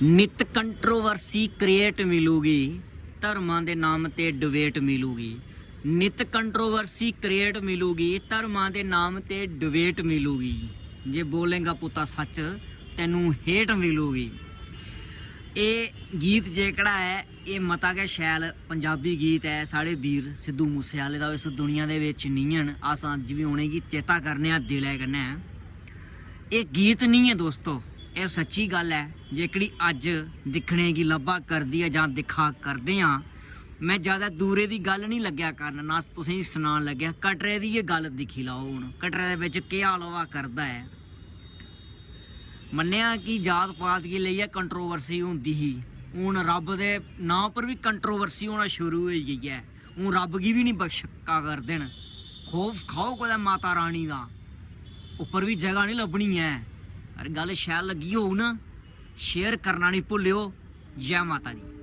ਨਿਤ controversy create ਮਿਲੂਗੀ, ਧਰਮਾਂ ਦੇ ਨਾਮ ਤੇ ਡਿਬੇਟ ਮਿਲੂਗੀ। ਨਿਤ ਕੰਟਰੋਵਰਸੀ ਕ੍ਰੀਏਟ ਮਿਲੂਗੀ, ਧਰਮਾਂ ਦੇ ਨਾਮ ਤੇ ਡਿਬੇਟ ਮਿਲੂਗੀ। ਜੇ ਬੋਲੇਗਾ ਪੁੱਤਾ ਸੱਚ ਤੈਨੂੰ ਹੇਟ ਮਿਲੂਗੀ। ਇਹ ਗੀਤ ਜਿਹੜਾ ਹੈ ਇਹ ਮਤਾ ਕੇ ਸ਼ੈਲ ਪੰਜਾਬੀ गीत है। साढ़े वीर सिद्धू मूसेवाले दा इस दुनिया दे विच नहीं हन। अस अज भी उनें गी चेता करने दिले कन्नै। ये गीत नहीं है दोस्तों, ये सच्ची गल है जेकड़ी अज दिखने की लब्भा करदी है जां दिखा करदे हाँ। मैं ज़्यादा दूरे की गल नहीं लग्या करन, ना तुसें सुनान लग्या। कटरे की ये गल दिखी लो हुण, कटरे दे विच क्या हलवा करदा है। मन्निया कि जात पात की लेइयै कंट्रोवर्सी होंदी ही, हूँ रब दे नां पर भी कंट्रोवर्सी होना शुरू हो गई है। हूँ रब की भी नहीं बख्शा कर देन। खौफ खाओ कुदै माता रानी का, उपर भी जगह नहीं लभनी है। अरे गल शैल लगी हो ना, शेयर करना नहीं भुल्लिओ। जय माता दी।